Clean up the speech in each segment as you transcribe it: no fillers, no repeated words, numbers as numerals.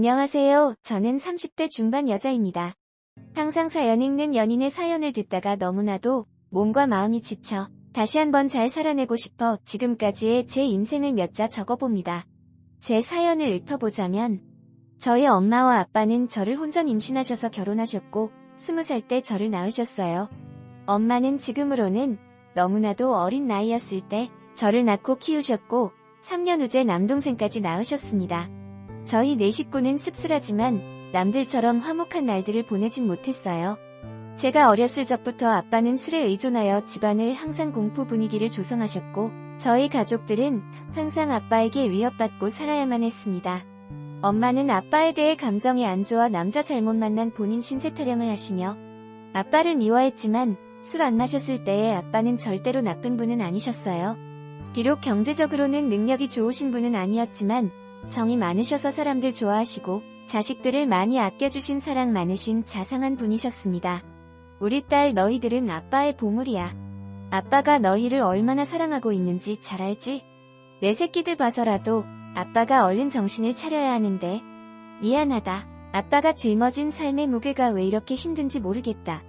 안녕하세요. 저는 30대 중반 여자입니다. 항상 사연 읽는 연인의 사연을 듣다가 너무나도 몸과 마음이 지쳐 다시 한번 잘 살아내고 싶어 지금까지의 제 인생을 몇 자 적어봅니다. 제 사연을 읊어보자면 저희 엄마와 아빠는 저를 혼전 임신하셔서 결혼하셨고 20살 때 저를 낳으셨어요. 엄마는 지금으로는 너무나도 어린 나이였을 때 저를 낳고 키우셨고 3년 후에 남동생까지 낳으셨습니다. 저희 네 식구는 씁쓸하지만 남들처럼 화목한 날들을 보내진 못했어요. 제가 어렸을 적부터 아빠는 술에 의존하여 집안을 항상 공포 분위기를 조성하셨고 저희 가족들은 항상 아빠에게 위협받고 살아야만 했습니다. 엄마는 아빠에 대해 감정이 안 좋아 남자 잘못 만난 본인 신세 타령을 하시며 아빠를 미워했지만 술 안 마셨을 때의 아빠는 절대로 나쁜 분은 아니셨어요. 비록 경제적으로는 능력이 좋으신 분은 아니었지만 정이 많으셔서 사람들 좋아하시고 자식들을 많이 아껴주신 사랑 많으신 자상한 분이셨습니다. 우리 딸 너희들은 아빠의 보물이야. 아빠가 너희를 얼마나 사랑하고 있는지 잘 알지? 내 새끼들 봐서라도 아빠가 얼른 정신을 차려야 하는데 미안하다. 아빠가 짊어진 삶의 무게가 왜 이렇게 힘든지 모르겠다.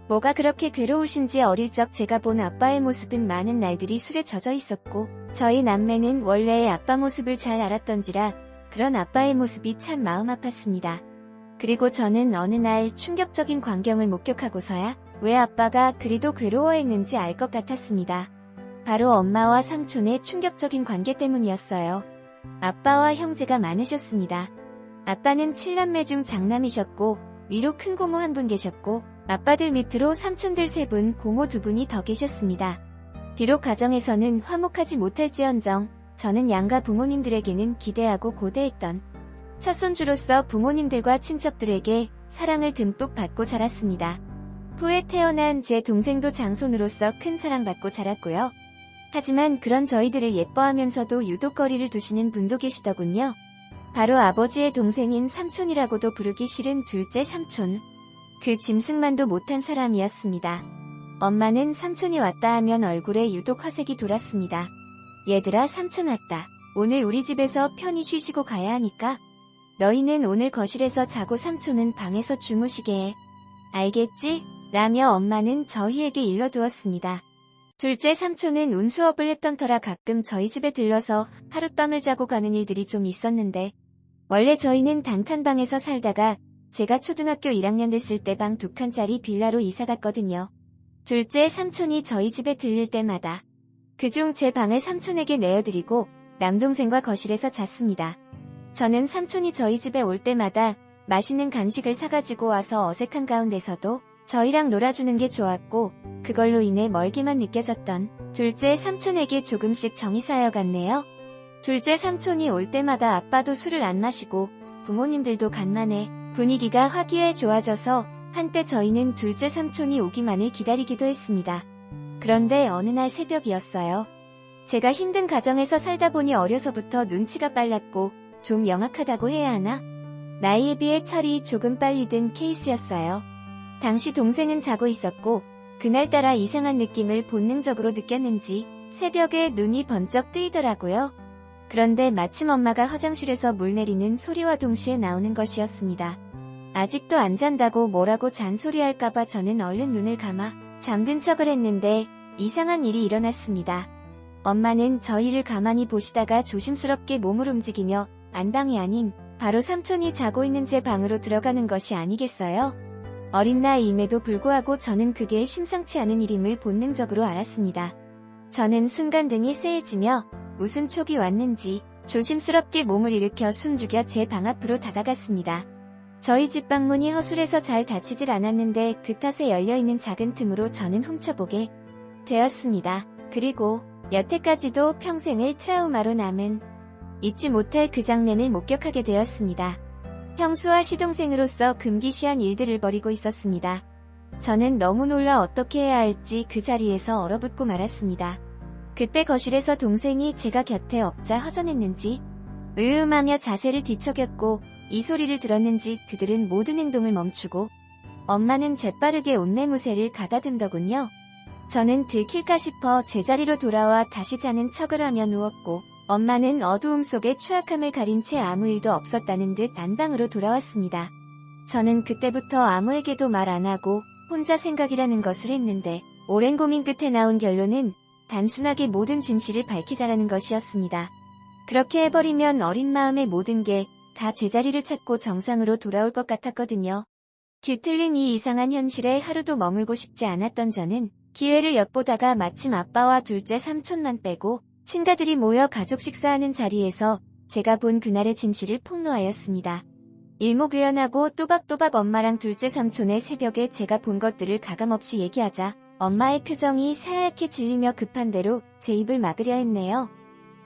뭐가 그렇게 괴로우신지 어릴 적 제가 본 아빠의 모습은 많은 날들이 술에 젖어 있었고 저희 남매는 원래의 아빠 모습을 잘 알았던지라 그런 아빠의 모습이 참 마음 아팠습니다. 그리고 저는 어느 날 충격적인 광경을 목격하고서야 왜 아빠가 그리도 괴로워했는지 알 것 같았습니다. 바로 엄마와 삼촌의 충격적인 관계 때문이었어요. 아빠와 형제가 많으셨습니다. 아빠는 7남매 중 장남이셨고 위로 큰 고모 한 분 계셨고 아빠들 밑으로 삼촌들 3분, 고모 2분이 더 계셨습니다. 비록 가정에서는 화목하지 못할지언정 저는 양가 부모님들에게는 기대하고 고대했던 첫손주로서 부모님들과 친척들에게 사랑을 듬뿍 받고 자랐습니다. 후에 태어난 제 동생도 장손으로서 큰 사랑받고 자랐고요. 하지만 그런 저희들을 예뻐하면서도 유독 거리를 두시는 분도 계시더군요. 바로 아버지의 동생인 삼촌이라고도 부르기 싫은 둘째 삼촌. 그 짐승만도 못한 사람이었습니다. 엄마는 삼촌이 왔다 하면 얼굴에 유독 화색이 돌았습니다. 얘들아 삼촌 왔다. 오늘 우리 집에서 편히 쉬시고 가야 하니까 너희는 오늘 거실에서 자고 삼촌은 방에서 주무시게 해. 알겠지? 라며 엄마는 저희에게 일러두었습니다. 둘째 삼촌은 운수업을 했던 터라 가끔 저희 집에 들러서 하룻밤을 자고 가는 일들이 좀 있었는데 원래 저희는 단칸방에서 살다가 제가 초등학교 1학년 됐을 때 방 2칸짜리 빌라로 이사갔거든요. 둘째 삼촌이 저희 집에 들릴 때마다 그중 제 방을 삼촌에게 내어드리고 남동생과 거실에서 잤습니다. 저는 삼촌이 저희 집에 올 때마다 맛있는 간식을 사가지고 와서 어색한 가운데서도 저희랑 놀아주는 게 좋았고 그걸로 인해 멀기만 느껴졌던 둘째 삼촌에게 조금씩 정이 쌓여갔네요. 둘째 삼촌이 올 때마다 아빠도 술을 안 마시고 부모님들도 간만에 분위기가 화기애 좋아져서 한때 저희는 둘째 삼촌이 오기만을 기다리기도 했습니다. 그런데 어느 날 새벽이었어요. 제가 힘든 가정에서 살다 보니 어려서부터 눈치가 빨랐고 좀 영악하다고 해야 하나? 나이에 비해 철이 조금 빨리 든 케이스였어요. 당시 동생은 자고 있었고 그날따라 이상한 느낌을 본능적으로 느꼈는지 새벽에 눈이 번쩍 뜨이더라고요. 그런데 마침 엄마가 화장실에서 물 내리는 소리와 동시에 나오는 것이었습니다. 아직도 안 잔다고 뭐라고 잔소리할까봐 저는 얼른 눈을 감아 잠든 척을 했는데 이상한 일이 일어났습니다. 엄마는 저희를 가만히 보시다가 조심스럽게 몸을 움직이며 안방이 아닌 바로 삼촌이 자고 있는 제 방으로 들어가는 것이 아니겠어요? 어린 나이임에도 불구하고 저는 그게 심상치 않은 일임을 본능적으로 알았습니다. 저는 순간 등이 쎄해지며 무슨 촉이 왔는지 조심스럽게 몸을 일으켜 숨죽여 제 방 앞으로 다가갔습니다. 저희 집 방문이 허술해서 잘 닫히질 않았는데 그 탓에 열려있는 작은 틈으로 저는 훔쳐보게 되었습니다. 그리고 여태까지도 평생을 트라우마로 남은 잊지 못할 그 장면을 목격하게 되었습니다. 형수와 시동생으로서 금기시한 일들을 벌이고 있었습니다. 저는 너무 놀라 어떻게 해야 할지 그 자리에서 얼어붙고 말았습니다. 그때 거실에서 동생이 제가 곁에 엎자 허전했는지 으음하며 자세를 뒤척였고 이 소리를 들었는지 그들은 모든 행동을 멈추고 엄마는 재빠르게 옷매무새를 가다듬더군요. 저는 들킬까 싶어 제자리로 돌아와 다시 자는 척을 하며 누웠고 엄마는 어두움 속에 추악함을 가린 채 아무 일도 없었다는 듯 안방으로 돌아왔습니다. 저는 그때부터 아무에게도 말 안 하고 혼자 생각이라는 것을 했는데 오랜 고민 끝에 나온 결론은 단순하게 모든 진실을 밝히자라는 것이었습니다. 그렇게 해버리면 어린 마음의 모든 게 다 제자리를 찾고 정상으로 돌아올 것 같았거든요. 뒤틀린 이 이상한 현실에 하루도 머물고 싶지 않았던 저는 기회를 엿보다가 마침 아빠와 둘째 삼촌만 빼고 친가들이 모여 가족 식사하는 자리에서 제가 본 그날의 진실을 폭로하였습니다. 일목요연하고 또박또박 엄마랑 둘째 삼촌의 새벽에 제가 본 것들을 가감없이 얘기하자 엄마의 표정이 새하얗게 질리며 급한 대로 제 입을 막으려 했네요.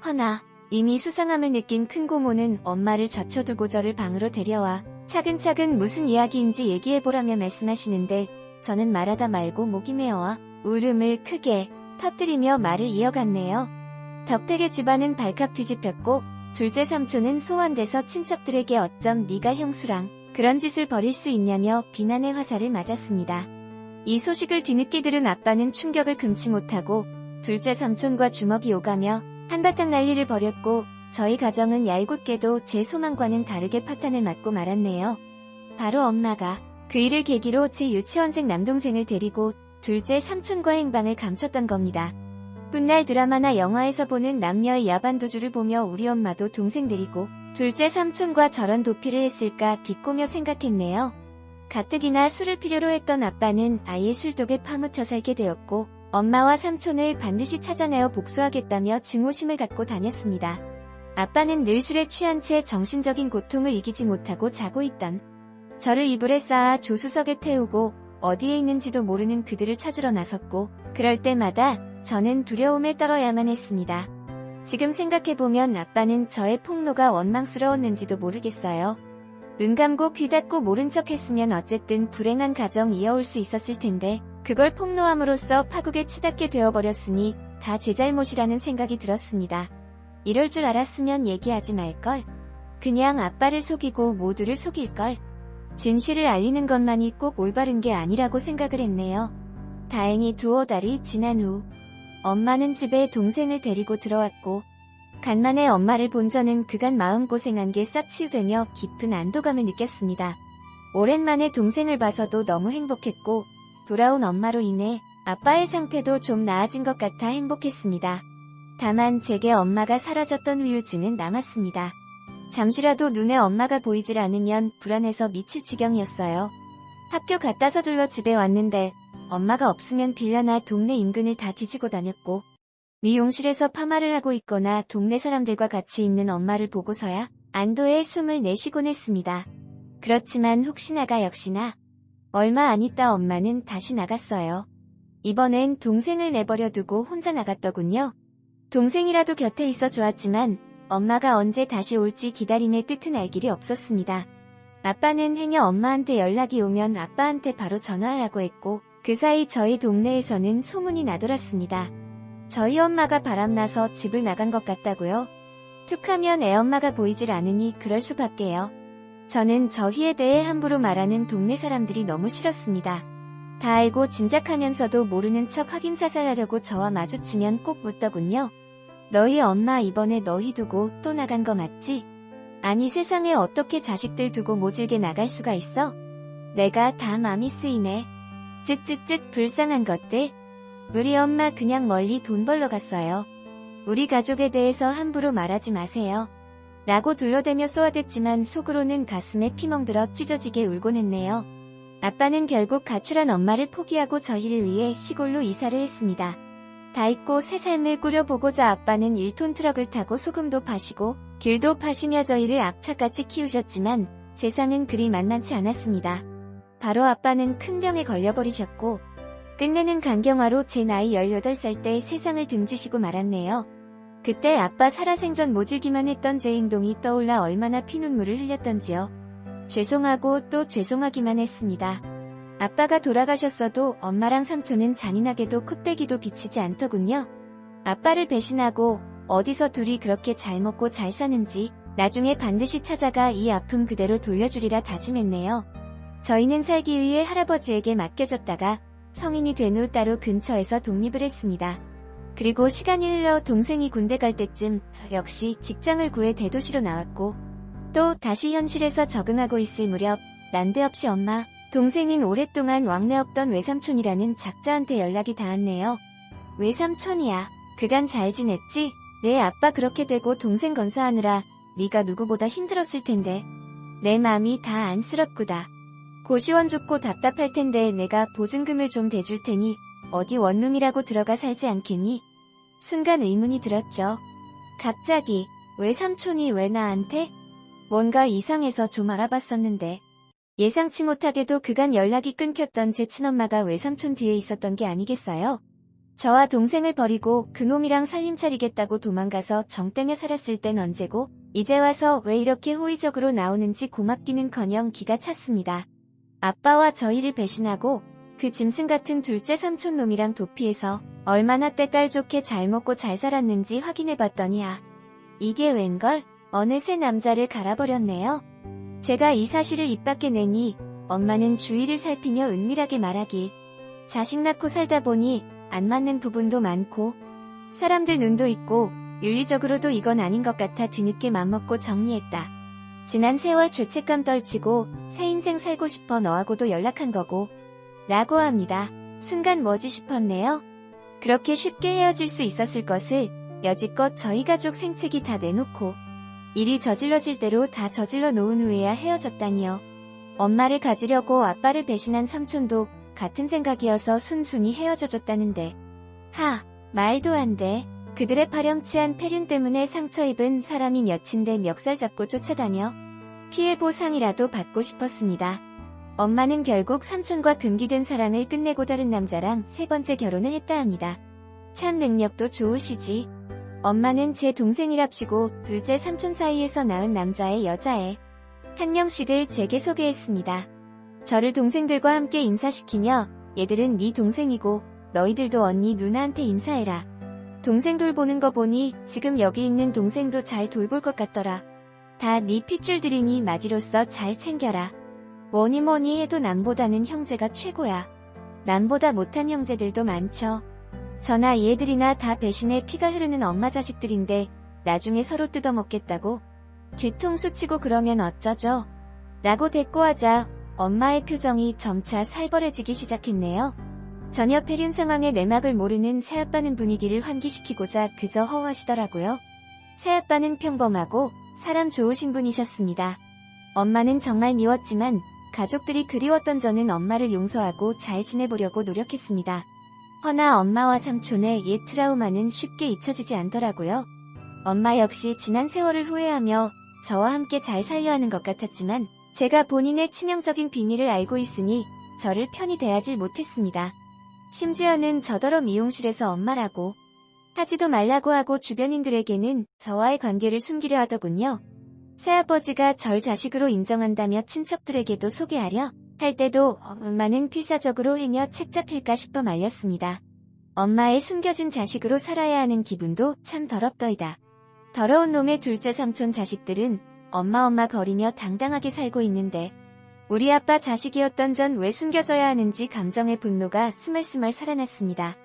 허나 이미 수상함을 느낀 큰 고모는 엄마를 젖혀두고 저를 방으로 데려와 차근차근 무슨 이야기인지 얘기해보라며 말씀하시는데 저는 말하다 말고 목이 메어와 울음을 크게 터뜨리며 말을 이어갔네요. 덕택의 집안은 발칵 뒤집혔고 둘째 삼촌은 소환돼서 친척들에게 어쩜 네가 형수랑 그런 짓을 벌일 수 있냐며 비난의 화살을 맞았습니다. 이 소식을 뒤늦게 들은 아빠는 충격을 금치 못하고 둘째 삼촌과 주먹이 오가며 한바탕 난리를 벌였고 저희 가정은 얄궂게도 제 소망과는 다르게 파탄을 맞고 말았네요. 바로 엄마가 그 일을 계기로 제 유치원생 남동생을 데리고 둘째 삼촌과 행방을 감췄던 겁니다. 훗날 드라마나 영화에서 보는 남녀의 야반도주를 보며 우리 엄마도 동생 데리고 둘째 삼촌과 저런 도피를 했을까 비꼬며 생각했네요. 가뜩이나 술을 필요로 했던 아빠는 아예 술독에 파묻혀 살게 되었고 엄마와 삼촌을 반드시 찾아내어 복수하겠다며 증오심을 갖고 다녔습니다. 아빠는 늘 술에 취한 채 정신적인 고통을 이기지 못하고 자고 있던 저를 이불에 쌓아 조수석에 태우고 어디에 있는지도 모르는 그들을 찾으러 나섰고 그럴 때마다 저는 두려움에 떨어야만 했습니다. 지금 생각해보면 아빠는 저의 폭로가 원망스러웠는지도 모르겠어요. 눈 감고 귀 닫고 모른 척 했으면 어쨌든 불행한 가정 이어올 수 있었을 텐데 그걸 폭로함으로써 파국에 치닫게 되어버렸으니 다 제 잘못이라는 생각이 들었습니다. 이럴 줄 알았으면 얘기하지 말걸. 그냥 아빠를 속이고 모두를 속일걸. 진실을 알리는 것만이 꼭 올바른 게 아니라고 생각을 했네요. 다행히 두어 달이 지난 후 엄마는 집에 동생을 데리고 들어왔고 간만에 엄마를 본 저는 그간 마음고생한 게 싹 치유되며 깊은 안도감을 느꼈습니다. 오랜만에 동생을 봐서도 너무 행복했고 돌아온 엄마로 인해 아빠의 상태도 좀 나아진 것 같아 행복했습니다. 다만 제게 엄마가 사라졌던 후유증은 남았습니다. 잠시라도 눈에 엄마가 보이질 않으면 불안해서 미칠 지경이었어요. 학교 갔다 서둘러 집에 왔는데 엄마가 없으면 빌려나 동네 인근을 다 뒤지고 다녔고 미용실에서 파마를 하고 있거나 동네 사람들과 같이 있는 엄마를 보고서야 안도의 숨을 내쉬곤 했습니다. 그렇지만 혹시나가 역시나 얼마 안 있다 엄마는 다시 나갔어요. 이번엔 동생을 내버려 두고 혼자 나갔더군요. 동생이라도 곁에 있어 좋았지만 엄마가 언제 다시 올지 기다림의 뜻은 알 길이 없었습니다. 아빠는 행여 엄마한테 연락이 오면 아빠한테 바로 전화하라고 했고 그 사이 저희 동네에서는 소문이 나돌았습니다. 저희 엄마가 바람나서 집을 나간 것 같다고요? 툭하면 애엄마가 보이질 않으니 그럴 수밖에요. 저는 저희에 대해 함부로 말하는 동네 사람들이 너무 싫었습니다. 다 알고 짐작하면서도 모르는 척 확인사살하려고 저와 마주치면 꼭 묻더군요. 너희 엄마 이번에 너희 두고 또 나간 거 맞지? 아니 세상에 어떻게 자식들 두고 모질게 나갈 수가 있어? 내가 다 맘이 쓰이네. 쯧쯧쯧 불쌍한 것들. 우리 엄마 그냥 멀리 돈 벌러 갔어요. 우리 가족에 대해서 함부로 말하지 마세요. 라고 둘러대며 쏘아댔지만 속으로는 가슴에 피멍들어 찢어지게 울곤 했네요. 아빠는 결국 가출한 엄마를 포기하고 저희를 위해 시골로 이사를 했습니다. 다 잊고 새 삶을 꾸려보고자 아빠는 1톤 트럭을 타고 소금도 파시고 귤도 파시며 저희를 악착같이 키우셨지만 세상은 그리 만만치 않았습니다. 바로 아빠는 큰 병에 걸려버리셨고 끝내는 간경화로 제 나이 18살 때 세상을 등지시고 말았네요. 그때 아빠 살아생전 모질기만 했던 제 행동이 떠올라 얼마나 피눈물을 흘렸던지요. 죄송하고 또 죄송하기만 했습니다. 아빠가 돌아가셨어도 엄마랑 삼촌은 잔인하게도 콧배기도 비치지 않더군요. 아빠를 배신하고 어디서 둘이 그렇게 잘 먹고 잘 사는지 나중에 반드시 찾아가 이 아픔 그대로 돌려주리라 다짐했네요. 저희는 살기 위해 할아버지에게 맡겨졌다가 성인이 된 후 따로 근처에서 독립을 했습니다. 그리고 시간이 흘러 동생이 군대 갈 때쯤 역시 직장을 구해 대도시로 나왔고 또 다시 현실에서 적응하고 있을 무렵 난데없이 엄마, 동생인 오랫동안 왕래 없던 외삼촌이라는 작자한테 연락이 닿았네요. 외삼촌이야. 그간 잘 지냈지? 내 아빠 그렇게 되고 동생 건사하느라 네가 누구보다 힘들었을 텐데 내 맘이 다 안쓰럽구다. 고시원 좁고 답답할 텐데 내가 보증금을 좀 대줄 테니 어디 원룸이라고 들어가 살지 않겠니? 순간 의문이 들었죠. 갑자기 외삼촌이 왜 나한테? 뭔가 이상해서 좀 알아봤었는데 예상치 못하게도 그간 연락이 끊겼던 제 친엄마가 외삼촌 뒤에 있었던 게 아니겠어요? 저와 동생을 버리고 그놈이랑 살림 차리겠다고 도망가서 정떼며 살았을 땐 언제고 이제 와서 왜 이렇게 호의적으로 나오는지 고맙기는커녕 기가 찼습니다. 아빠와 저희를 배신하고 그 짐승 같은 둘째 삼촌 놈이랑 도피해서 얼마나 때깔 좋게 잘 먹고 잘 살았는지 확인해봤더니 이게 웬걸? 어느새 남자를 갈아버렸네요. 제가 이 사실을 입 밖에 내니 엄마는 주위를 살피며 은밀하게 말하길 자식 낳고 살다 보니 안 맞는 부분도 많고 사람들 눈도 있고 윤리적으로도 이건 아닌 것 같아 뒤늦게 맘먹고 정리했다. 지난 세월 죄책감 떨치고 새 인생 살고 싶어 너하고도 연락한 거고 라고 합니다. 순간 뭐지 싶었네요. 그렇게 쉽게 헤어질 수 있었을 것을 여지껏 저희 가족 생채기 다 내놓고 일이 저질러질 대로 다 저질러 놓은 후에야 헤어졌다니요. 엄마를 가지려고 아빠를 배신한 삼촌도 같은 생각이어서 순순히 헤어져줬다는데 말도 안 돼. 그들의 파렴치한 패륜 때문에 상처 입은 사람이 몇인데 멱살 잡고 쫓아다녀 피해 보상이라도 받고 싶었습니다. 엄마는 결국 삼촌과 금기된 사랑을 끝내고 다른 남자랑 세 번째 결혼을 했다 합니다. 참 능력도 좋으시지. 엄마는 제 동생이랍시고 둘째 삼촌 사이에서 낳은 남자의 여자애 한 명씩을 제게 소개했습니다. 저를 동생들과 함께 인사시키며 얘들은 네 동생이고 너희들도 언니 누나한테 인사해라. 동생 돌보는 거 보니 지금 여기 있는 동생도 잘 돌볼 것 같더라. 다 네 핏줄들이니 마지로서 잘 챙겨라. 뭐니 해도 남보다는 형제가 최고야. 남보다 못한 형제들도 많죠. 저나 얘들이나 다 배신의 피가 흐르는 엄마 자식들인데 나중에 서로 뜯어먹겠다고? 뒤통수 치고 그러면 어쩌죠? 라고 대꾸하자 엄마의 표정이 점차 살벌해지기 시작했네요. 전혀 패륜 상황의 내막을 모르는 새아빠는 분위기를 환기시키고자 그저 허허하시더라고요. 새아빠는 평범하고 사람 좋으신 분이셨습니다. 엄마는 정말 미웠지만 가족들이 그리웠던 저는 엄마를 용서하고 잘 지내보려고 노력했습니다. 허나 엄마와 삼촌의 옛 트라우마는 쉽게 잊혀지지 않더라고요. 엄마 역시 지난 세월을 후회하며 저와 함께 잘 살려 하는 것 같았지만 제가 본인의 치명적인 비밀을 알고 있으니 저를 편히 대하질 못했습니다. 심지어는 저더러 미용실에서 엄마라고 하지도 말라고 하고 주변인들에게는 저와의 관계를 숨기려 하더군요. 새아버지가 절 자식으로 인정한다며 친척들에게도 소개하려 할 때도 엄마는 필사적으로 행여 책 잡힐까 싶어 말렸습니다. 엄마의 숨겨진 자식으로 살아야 하는 기분도 참 더럽더이다. 더러운 놈의 둘째 삼촌 자식들은 엄마 거리며 당당하게 살고 있는데 우리 아빠 자식이었던 전 왜 숨겨져야 하는지 감정의 분노가 스멀스멀 살아났습니다.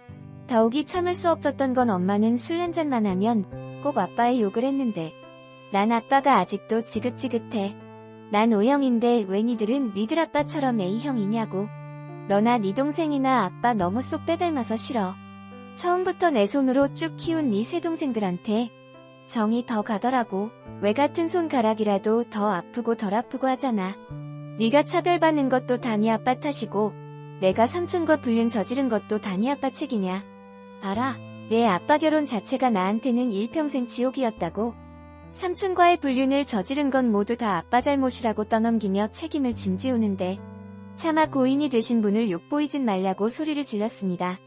더욱이 참을 수 없었던 건 엄마는 술 한잔만 하면 꼭 아빠의 욕을 했는데 난 아빠가 아직도 지긋지긋해. 난 O형인데 왜 니들은 니들 아빠처럼 A형이냐고. 너나 니 동생이나 아빠 너무 쏙 빼닮아서 싫어. 처음부터 내 손으로 쭉 키운 니 세 동생들한테 정이 더 가더라고. 왜 같은 손가락이라도 더 아프고 덜 아프고 하잖아. 네가 차별받는 것도 다 니 아빠 탓이고 내가 삼촌과 불륜 저지른 것도 다 니 아빠 책이냐. 알아. 내 아빠 결혼 자체가 나한테는 일평생 지옥이었다고. 삼촌과의 불륜을 저지른 건 모두 다 아빠 잘못이라고 떠넘기며 책임을 짐지우는데 차마 고인이 되신 분을 욕보이진 말라고 소리를 질렀습니다.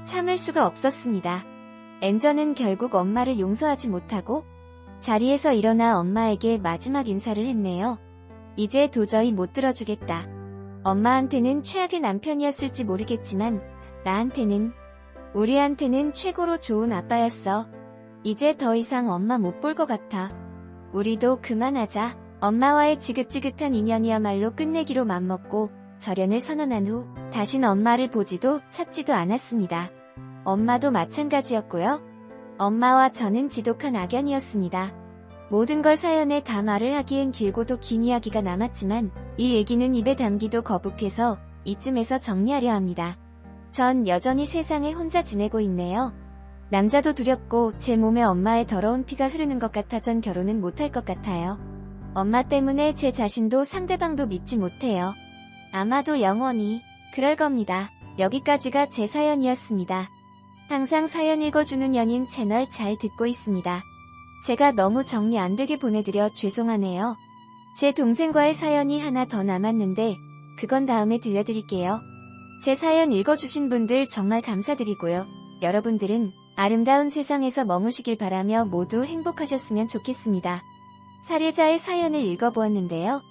참을 수가 없었습니다. 엔저는 결국 엄마를 용서하지 못하고 자리에서 일어나 엄마에게 마지막 인사를 했네요. 이제 도저히 못 들어주겠다. 엄마한테는 최악의 남편이었을지 모르겠지만 나한테는, 우리한테는 최고로 좋은 아빠였어. 이제 더 이상 엄마 못 볼 것 같아. 우리도 그만하자. 엄마와의 지긋지긋한 인연이야말로 끝내기로 맘먹고 절연을 선언한 후 다신 엄마를 보지도 찾지도 않았습니다. 엄마도 마찬가지였고요. 엄마와 저는 지독한 악연이었습니다. 모든 걸 사연에 다 말을 하기엔 길고도 긴 이야기가 남았지만 이 얘기는 입에 담기도 거북해서 이쯤에서 정리하려 합니다. 전 여전히 세상에 혼자 지내고 있네요. 남자도 두렵고 제 몸에 엄마의 더러운 피가 흐르는 것 같아 전 결혼은 못할 것 같아요. 엄마 때문에 제 자신도 상대방도 믿지 못해요. 아마도 영원히 그럴 겁니다. 여기까지가 제 사연이었습니다. 항상 사연 읽어주는 연인 채널 잘 듣고 있습니다. 제가 너무 정리 안 되게 보내드려 죄송하네요. 제 동생과의 사연이 하나 더 남았는데 그건 다음에 들려드릴게요. 제 사연 읽어주신 분들 정말 감사드리고요. 여러분들은 아름다운 세상에서 머무시길 바라며 모두 행복하셨으면 좋겠습니다. 살해자의 사연을 읽어보았는데요.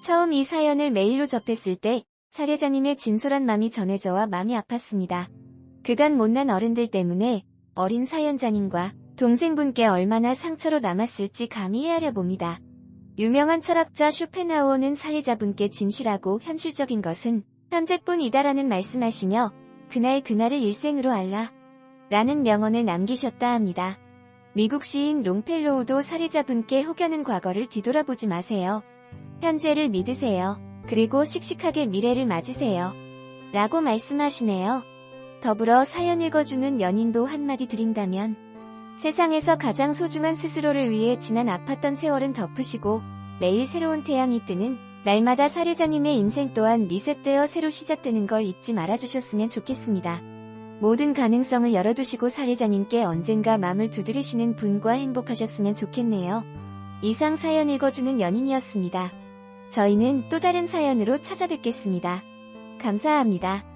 처음 이 사연을 메일로 접했을 때 살해자님의 진솔한 마음이 전해져와 마음이 아팠습니다. 그간 못난 어른들 때문에 어린 사연자님과 동생분께 얼마나 상처로 남았을지 감히 헤아려 봅니다. 유명한 철학자 쇼펜하우어는 살해자분께 진실하고 현실적인 것은 현재뿐이다라는 말씀하시며 그날 그날을 일생으로 알라 라는 명언을 남기셨다 합니다. 미국 시인 롱펠로우도 살해자분께 혹여는 과거를 뒤돌아보지 마세요. 현재를 믿으세요. 그리고 씩씩하게 미래를 맞으세요. 라고 말씀하시네요. 더불어 사연 읽어주는 연인도 한마디 드린다면 세상에서 가장 소중한 스스로를 위해 지난 아팠던 세월은 덮으시고 매일 새로운 태양이 뜨는 날마다 살해자님의 인생 또한 리셋되어 새로 시작되는 걸 잊지 말아주셨으면 좋겠습니다. 모든 가능성을 열어두시고 살해자님께 언젠가 마음을 두드리시는 분과 행복하셨으면 좋겠네요. 이상 사연 읽어주는 연인이었습니다. 저희는 또 다른 사연으로 찾아뵙겠습니다. 감사합니다.